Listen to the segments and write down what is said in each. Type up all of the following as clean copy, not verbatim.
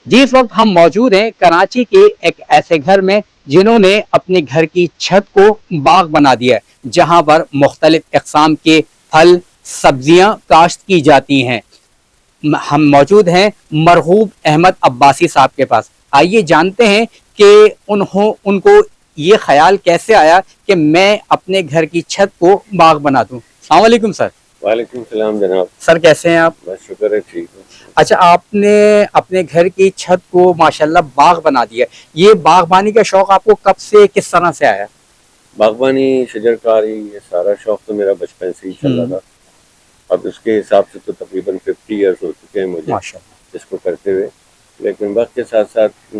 जी, इस वक्त हम मौजूद हैं कराची के एक ऐसे घर में जिन्होंने अपने घर की छत को बाग बना दिया है, जहां पर मुख्तलिफ इकसाम के फल सब्जियां काश्त की जाती हैं। हम मौजूद हैं मरहूब अहमद अब्बासी साहब के पास। आइए जानते हैं कि उनको ये ख्याल कैसे आया कि मैं अपने घर की छत को बाग बना दूं। अस्सलाम वालेकुम सर। वालेकुम सलाम जनाब। सर कैसे हैं आप? बस शुक्र है, ठीक हूँ। अच्छा, आपने अपने घर की छत को माशाल्लाह बाग बना दिया। ये बागबानी का शौक आपको कब से, किस तरह से आया? बागबानी, शजरकारी, ये सारा शौक तो मेरा बचपन से ही चल रहा था। अब उसके हिसाब से तो तकरीबन 50 ईयर्स हो चुके हैं मुझे माशाल्लाह। इसको करते हुए। लेकिन वक्त के साथ साथ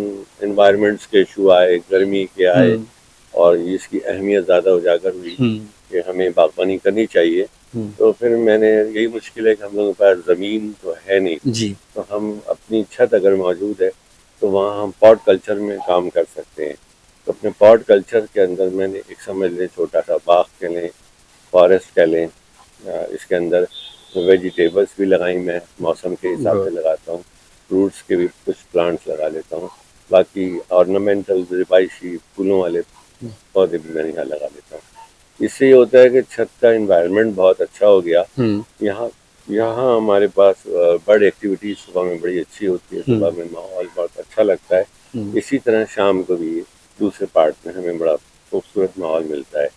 एनवायरनमेंट्स के इशू आए, गर्मी के आए, और इसकी अहमियत ज़्यादा उजागर हुई कि हमें बागबानी करनी चाहिए। तो फिर मैंने, यही मुश्किल है कि हम लोगों के पास ज़मीन तो है नहीं जी। तो हम अपनी छत अगर मौजूद है तो वहाँ हम पॉट कल्चर में काम कर सकते हैं। तो अपने पॉट कल्चर के अंदर मैंने एक, समझ लें, छोटा सा बाग कह लें, फॉरेस्ट कह लें, इसके अंदर वेजिटेबल्स भी लगाई मैं, मौसम के हिसाब से लगाता हूँ। फ्रूट्स के भी कुछ प्लांट्स लगा लेता हूँ। बाकी ऑर्नामेंटल रिबाइशी फूलों वाले पौधे भी मैंने यहाँ लगा लेता हूँ। इससे ये होता है कि छत का इन्वायरमेंट बहुत अच्छा हो गया। यहाँ यहाँ हमारे पास बर्ड एक्टिविटीज सुबह में बड़ी अच्छी होती है। सुबह में माहौल बहुत अच्छा लगता है। इसी तरह शाम को भी दूसरे पार्ट में हमें बड़ा खूबसूरत माहौल मिलता है।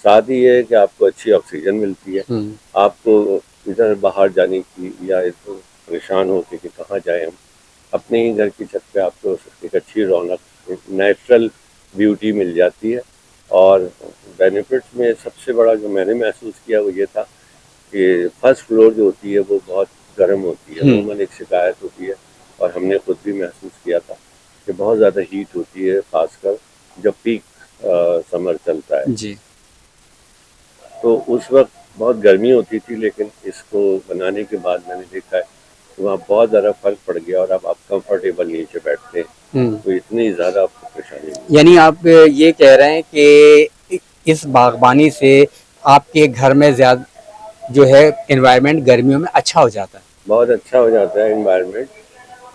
साथ ही ये है कि आपको अच्छी ऑक्सीजन मिलती है। आपको इधर बाहर जाने की या इधर परेशान होकर कि कहाँ जाए हम, अपने ही घर की छत पे आपको एक अच्छी रौनक, एक नेचुरल ब्यूटी मिल जाती है। और बेनिफिट्स में सबसे बड़ा जो मैंने महसूस किया वो ये था कि फर्स्ट फ्लोर जो होती है वो बहुत गर्म होती है। अमूमन एक शिकायत होती है, और हमने खुद भी महसूस किया था कि बहुत ज़्यादा हीट होती है, खासकर जब पीक समर चलता है। जी। तो उस वक्त बहुत गर्मी होती थी, लेकिन इसको बनाने के बाद मैंने देखा है कि वहाँ बहुत ज़्यादा फर्क पड़ गया, और अब आप कंफर्टेबल नीचे बैठते हैं तो इतनी ज़्यादा आपको परेशानी नहीं। यानी आप ये कह रहे हैं कि इस बागबानी से आपके घर में ज्यादा जो है एनवायरनमेंट गर्मियों में अच्छा हो जाता है। बहुत अच्छा हो जाता है एनवायरनमेंट।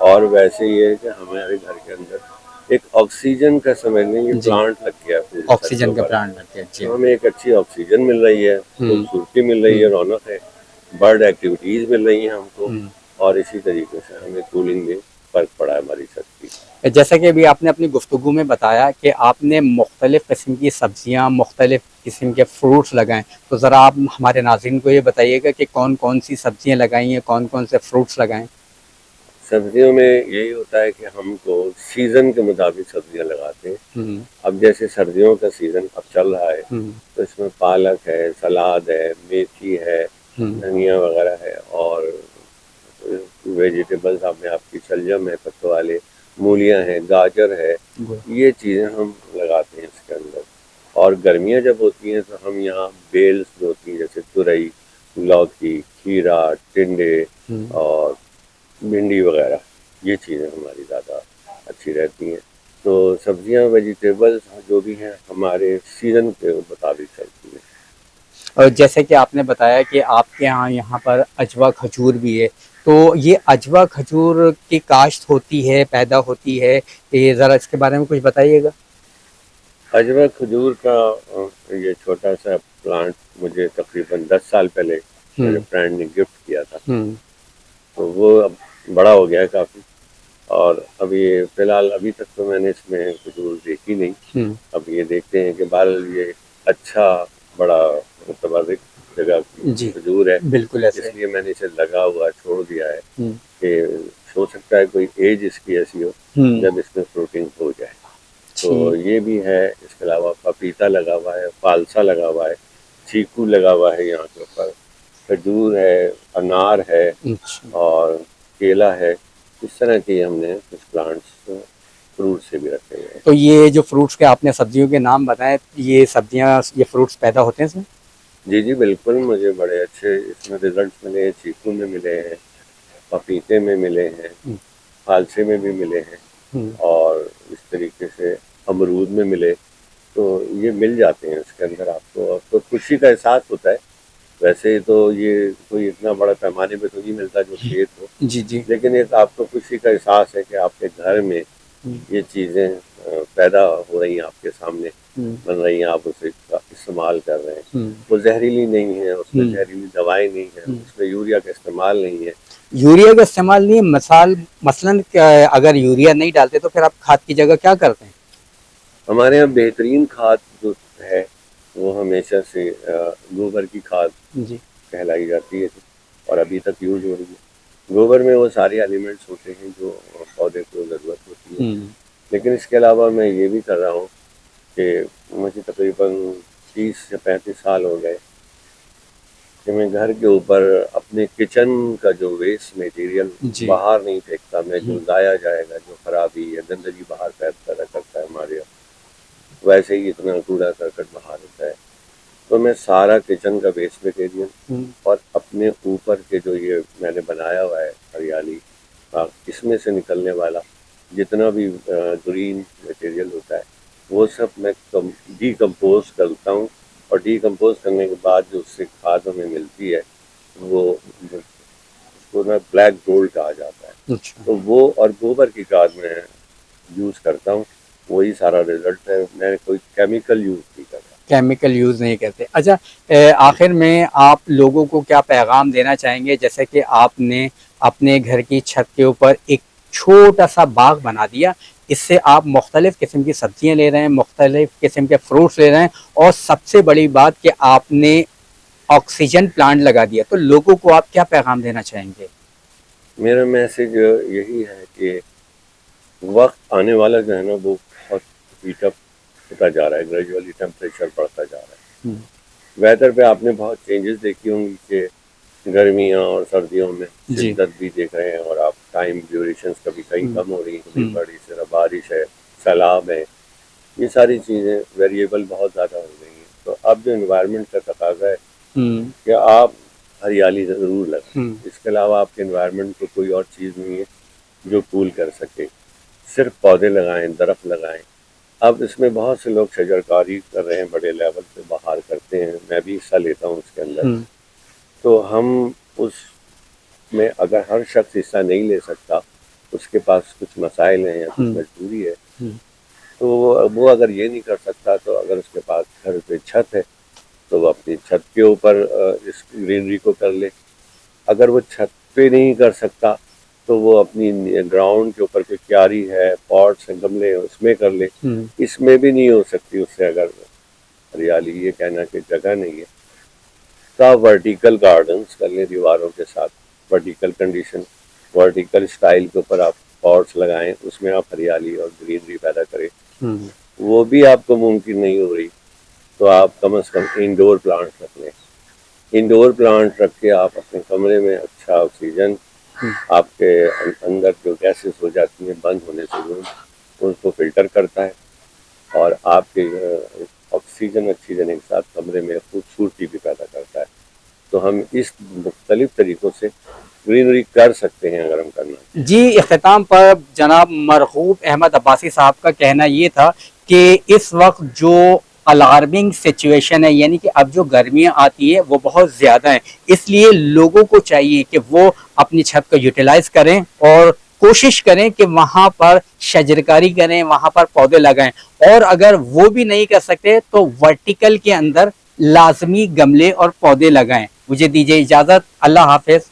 और वैसे ये है कि हमारे घर के अंदर एक ऑक्सीजन का, समझ लें, ये प्लांट लग गया पूरी छत के ऑक्सीजन का ऊपर। प्लांट लग गया। जी। तो हमें एक अच्छी ऑक्सीजन मिल रही है, खूबसूरती मिल रही है, रौनक है, बर्ड एक्टिविटीज मिल रही हैं हमको, और इसी तरीके से हमें कूलिंग में फर्क पड़ा है हमारी छत की। जैसा कि अभी आपने अपनी गुफ्तगू में बताया कि आपने मुख्तलिफ़ किस्म की सब्जियां, मुख्तलिफ़ किस्म के फ्रूट्स लगाएं, तो ज़रा आप हमारे नाज़रीन को ये बताइएगा कि कौन कौन सी सब्जियां लगाई हैं, कौन कौन से फ्रूट्स लगाएं। सब्जियों में यही होता है कि हमको सीज़न के मुताबिक सब्जियां लगाते हैं। अब जैसे सर्दियों का सीज़न अब चल रहा है तो इसमें पालक है, सलाद है, मेथी है, धनिया वगैरह है, और वेजिटेबल्स आप में आपकी शलजम है, पत्तों वाले, मूलियां हैं, गाजर है, ये चीज़ें हम लगाते हैं इसके अंदर। और गर्मियां जब होती हैं तो हम यहाँ बेल्स जो होती हैं, जैसे तुरई, लौकी, खीरा, टिंडे और भिंडी वगैरह, ये चीज़ें हमारी ज़्यादा अच्छी रहती हैं। तो सब्जियां, वेजिटेबल्स जो भी हैं हमारे सीज़न के मुताबिक चलती हैं। और जैसे कि आपने बताया कि आपके यहाँ पर अजवा खजूर भी है, तो ये अजवा खजूर की काश्त होती है, पैदा होती है, ये ज़रा इसके बारे में कुछ बताइएगा। अजवा खजूर का ये छोटा सा प्लांट मुझे तकरीबन 10 साल पहले मेरे फ्रेंड ने गिफ्ट किया था। तो वो अब बड़ा हो गया है काफ़ी, और अभी फ़िलहाल अभी तक तो मैंने इसमें खजूर देखी नहीं। अब ये देखते हैं कि बहरहाल ये अच्छा बड़ा मुतबर्रिक जगह की खजूर है, बिल्कुल ऐसे। इसलिए मैंने इसे लगा हुआ छोड़ दिया है कि हो सकता है कोई एज इसकी ऐसी हो जब इसमें फ्रूटिंग हो जाए। तो ये भी है। इसके अलावा पपीता लगा हुआ है, फालसा लगा हुआ है, चीकू लगा हुआ है यहाँ के ऊपर, खजूर है, अनार है, और केला है। इस तरह के हमने कुछ प्लांट्स फ्रूट से भी रखे हुए हैं। तो ये जो फ्रूट्स के आपने सब्जियों के नाम बताए, ये सब्जियां, ये फ्रूट्स पैदा होते हैं इसमें? जी जी बिल्कुल, मुझे बड़े अच्छे इसमें रिजल्ट्स मिले हैं। चीकू में मिले हैं, पपीते में मिले हैं, फालसे में भी मिले हैं, और इस तरीके से अमरूद में मिले। तो ये मिल जाते हैं इसके अंदर आपको, तो खुशी का एहसास होता है ویسے تو یہ کوئی اتنا بڑا پیمانے پہ تو نہیں ملتا جو کھیت ہو، جی جی لیکن ایک آپ کو خوشی کا احساس ہے کہ آپ کے گھر میں یہ چیزیں پیدا ہو رہی ہیں، آپ کے سامنے بن رہی ہیں، آپ اسے استعمال کر رہے ہیں. وہ زہریلی نہیں ہے، اس میں زہریلی دوائیں نہیں ہیں، اس میں یوریا کا استعمال نہیں ہے. یوریا کا استعمال نہیں ہے. مثلاً اگر یوریا نہیں ڈالتے تو پھر آپ کھاد کی جگہ کیا کرتے ہیں؟ ہمارے یہاں بہترین کھاد جو ہے وہ ہمیشہ سے گوبر کی کھاد جی کہلائی جاتی ہے اور ابھی تک یوز ہو رہی ہے. گوبر میں وہ سارے ایلیمنٹس ہوتے ہیں جو پودے کو ضرورت ہوتی ہے. لیکن اس کے علاوہ میں یہ بھی کر رہا ہوں کہ مجھے تقریباً 30 سے 35 سال ہو گئے کہ میں گھر کے اوپر اپنے کچن کا جو ویسٹ میٹیریل باہر نہیں پھینکتا. میں جو ضائع جائے گا، جو خرابی یا گندگی باہر پیدا کرتا ہے ہمارے یہاں، ویسے ہی اتنا کوڑا کرکٹ باہر ہوتا ہے، تو میں سارا کچن کا ویسٹ میٹیریل اور اپنے اوپر کے جو یہ میں نے بنایا ہوا ہے ہریالی، اس میں سے نکلنے والا جتنا بھی گرین میٹیریل ہوتا ہے وہ سب میں ڈی کمپوز کرتا ہوں. اور ڈی کمپوز کرنے کے بعد جو اس سے کھاد ہمیں ملتی ہے وہ اس کو نا بلیک گولڈ کہا جاتا ہے. تو وہ اور گوبر کی کھاد میں یوز کرتا ہوں، وہی سارا رزلٹ ہے. میں کوئی کیمیکل یوز نہیں کرتا. کیمیکل یوز نہیں کرتے. اچھا، آخر میں آپ لوگوں کو کیا پیغام دینا چاہیں گے؟ جیسے کہ آپ نے اپنے گھر کی چھت کے اوپر ایک چھوٹا سا باغ بنا دیا، اس سے آپ مختلف قسم کی سبزیاں لے رہے ہیں، مختلف قسم کے فروٹس لے رہے ہیں، اور سب سے بڑی بات کہ آپ نے آکسیجن پلانٹ لگا دیا. تو لوگوں کو آپ کیا پیغام دینا چاہیں گے؟ میرا میسج یہی ہے کہ وقت آنے والا جو ہے نا وہ بہت ہیٹ اپ ہوتا جا رہا ہے، گریجولی ٹیمپریچر بڑھتا جا رہا ہے. ویدر پہ آپ نے بہت چینجز دیکھی ہوں گی کہ گرمیاں اور سردیوں میں شدت بھی دیکھ رہے ہیں، اور آپ ٹائم ڈیوریشنز کبھی کہیں کم ہو رہی ہیں، کبھی بڑی سے بارش ہے، سیلاب ہے. یہ ساری چیزیں ویریبل بہت زیادہ ہو گئی ہیں. تو اب جو انوائرمنٹ کا تقاضا ہے کہ آپ ہریالی ضرور لگائیں. اس کے علاوہ آپ کے انوائرمنٹ کو کوئی اور چیز نہیں ہے جو کول کر سکے. صرف پودے لگائیں، درخت لگائیں. اب اس میں بہت سے لوگ شجرکاری کر رہے ہیں، بڑے لیول پہ باہر کرتے ہیں، میں بھی حصہ لیتا ہوں اس کے اندر. تو ہم اس میں اگر ہر شخص حصہ نہیں لے سکتا، اس کے پاس کچھ مسائل ہیں یا کچھ مجبوری ہے، تو وہ اگر یہ نہیں کر سکتا تو اگر اس کے پاس گھر پہ چھت ہے تو وہ اپنی چھت کے اوپر اس گرینری کو کر لے. اگر وہ چھت پہ نہیں کر سکتا تو وہ اپنی گراؤنڈ کے اوپر کوئی کیاری ہے، پاٹس ہیں، گملے ہیں، اس میں کر لے. اس میں بھی نہیں ہو سکتی اس سے اگر ہریالی، یہ کہنا کہ جگہ نہیں ہے، تو آپ ورٹیکل گارڈنس کر لیں دیواروں کے ساتھ. ورٹیکل کنڈیشن، ورٹیکل اسٹائل کے اوپر آپ پاٹس لگائیں، اس میں آپ ہریالی اور گرینری پیدا کریں. وہ بھی آپ کو ممکن نہیں ہو رہی تو آپ کم از کم انڈور پلانٹ رکھ لیں. انڈور پلانٹ رکھ کے آپ اپنے کمرے میں اچھا آکسیجن، آپ کے اندر جو گیسز ہو جاتی ہیں بند ہونے سے ان کو فلٹر کرتا ہے، اور آپ کے آکسیجن اچھی دینے کے ساتھ کمرے میں خوبصورتی بھی پیدا کرتا ہے. تو ہم اس مختلف طریقوں سے گرینری کر سکتے ہیں اگر ہم کرنا ہے. جی، اختتام پر جناب مرغوب احمد عباسی صاحب کا کہنا یہ تھا کہ اس وقت جو الارمنگ سچویشن ہے، یعنی کہ اب جو گرمیاں آتی ہے وہ بہت زیادہ ہیں، اس لیے لوگوں کو چاہیے کہ وہ اپنی چھت کو یوٹیلائز کریں اور کوشش کریں کہ وہاں پر شجرکاری کریں، وہاں پر پودے لگائیں. اور اگر وہ بھی نہیں کر سکتے تو ورٹیکل کے اندر لازمی گملے اور پودے لگائیں. مجھے دیجیے اجازت. اللہ حافظ.